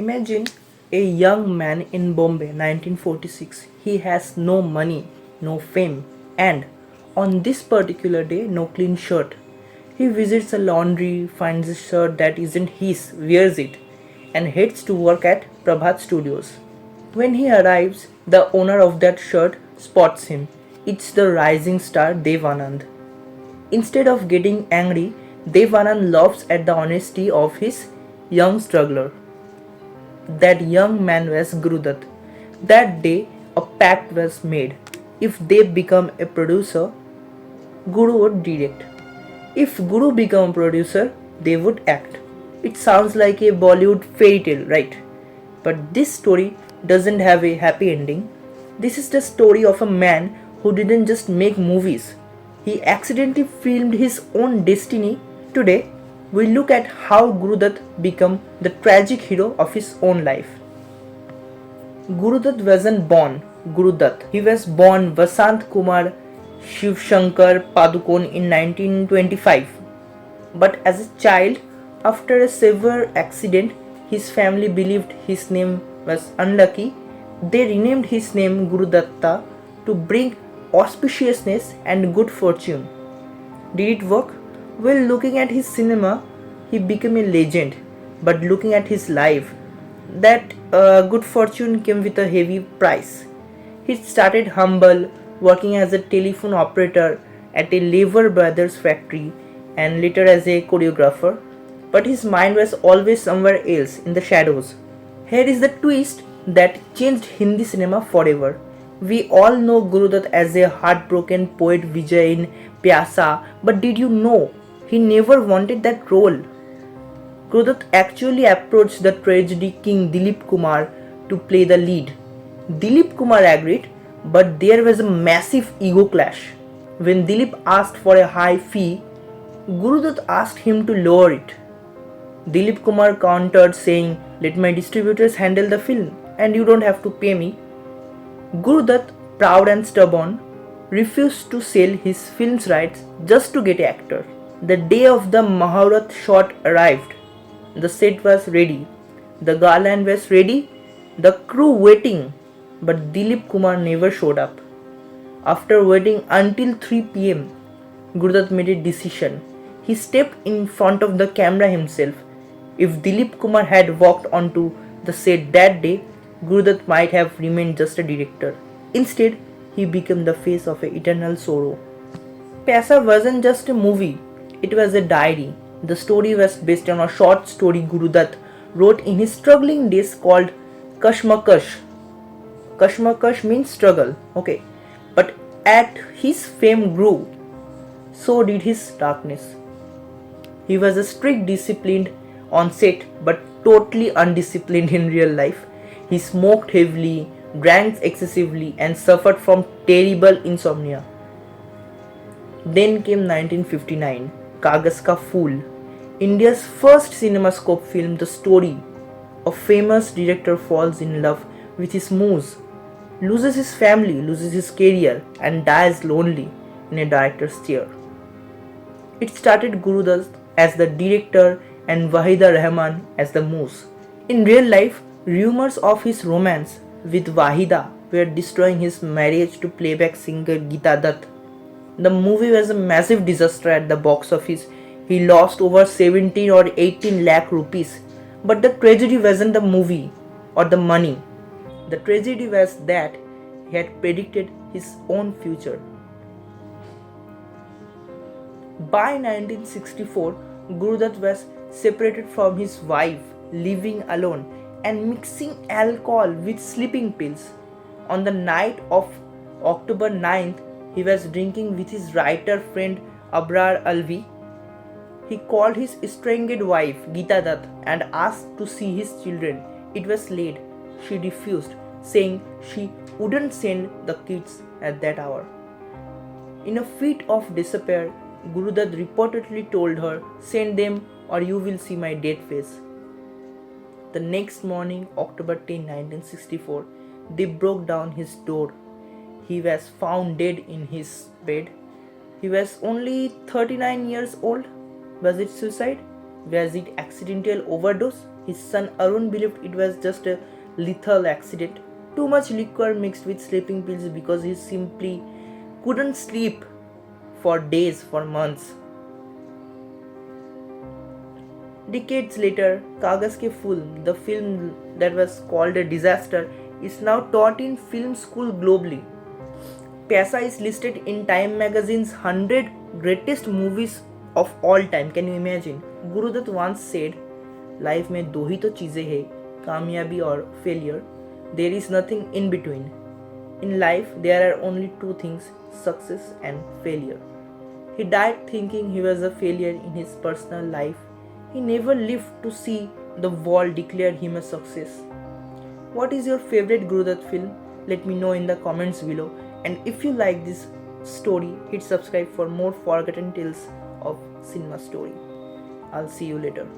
Imagine a young man in Bombay 1946. He has no money, no fame, and on this particular day, no clean shirt. He visits a laundry, finds a shirt that isn't his, wears it, and heads to work at Prabhat Studios. When he arrives, the owner of that shirt spots him. It's the rising star Dev Anand. Instead of getting angry, Dev Anand laughs at the honesty of his young struggler. That young man was Guru Dutt. That day, a pact was made. If they become a producer, Guru would direct. If Guru become a producer, they would act. It sounds like a Bollywood fairy tale, right? But this story doesn't have a happy ending. This is the story of a man who didn't just make movies. He accidentally filmed his own destiny. Today, we look at how Guru Dutt became the tragic hero of his own life. Guru Dutt wasn't born Guru Dutt. He was born Vasant Kumar Shiv Shankar Padukone in 1925. But as a child, after a severe accident, his family believed his name was unlucky. They renamed his name Guru Datta to bring auspiciousness and good fortune. Did it work? Well, looking at his cinema, he became a legend. But looking at his life, that good fortune came with a heavy price. He started humble, working as a telephone operator at a Lever Brothers factory and later as a choreographer. But his mind was always somewhere else in the shadows. Here is the twist that changed Hindi cinema forever. We all know Guru Dutt as a heartbroken poet Vijay in Pyaasa, but did you know he never wanted that role? Guru Dutt actually approached the tragedy king Dilip Kumar to play the lead. Dilip Kumar agreed, but there was a massive ego clash. When Dilip asked for a high fee, Guru Dutt asked him to lower it. Dilip Kumar countered saying, "Let my distributors handle the film and you don't have to pay me." Guru Dutt, proud and stubborn, refused to sell his film's rights just to get an actor. The day of the Mahabharat shot arrived. The set was ready. The garland was ready. The crew waiting. But Dilip Kumar never showed up. After waiting until 3 pm, Guru Dutt made a decision. He stepped in front of the camera himself. If Dilip Kumar had walked onto the set that day, Guru Dutt might have remained just a director. Instead, he became the face of an eternal sorrow. Pyaasa wasn't just a movie, it was a diary. The story was based on a short story Guru Dutt wrote in his struggling days called Kashmakash. Kashmakash means struggle, okay. But as his fame grew, so did his darkness. He was a strict disciplined on set but totally undisciplined in real life. He smoked heavily, drank excessively and suffered from terrible insomnia. Then came 1959, Kaagaz Ke Phool, India's first cinemascope film. The story of famous director falls in love with his muse, loses his family, loses his career and dies lonely in a director's chair. It started Guru Dutt as the director and Wahida Rahman as the muse. In real life, rumors of his romance with Wahida were destroying his marriage to playback singer Geeta Dutt. The movie was a massive disaster at the box office. He lost over 17 or 18 lakh rupees. But the tragedy wasn't the movie or the money. The tragedy was that he had predicted his own future. By 1964, Guru Dutt was separated from his wife, living alone and mixing alcohol with sleeping pills. On the night of October 9th, he was drinking with his writer friend Abrar Alvi. He called his estranged wife Geeta Dutt and asked to see his children. It was late. She refused, saying she wouldn't send the kids at that hour. In a fit of despair, Guru Dutt reportedly told her, "Send them or you will see my dead face." The next morning, October 10, 1964, they broke down his door. He was found dead in his bed. He was only 39 years old. Was it suicide? Was it accidental overdose? His son Arun believed it was just a lethal accident. Too much liquor mixed with sleeping pills because he simply couldn't sleep for days, for months. Decades later, Kaagaz Ke Phool, the film that was called a disaster, is now taught in film school globally. Pyaasa is listed in Time magazine's 100 greatest movies of all time. Can you imagine? Guru Dutt once said, "Life में दो ही तो चीजें हैं, कामयाबी और failure. There is nothing in between. In life, there are only two things: success and failure." He died thinking he was a failure in his personal life. He never lived to see the world declare him a success. What is your favorite Guru Dutt film? Let me know in the comments below. And if you like this story, hit subscribe for more forgotten tales of cinema story. I'll see you later.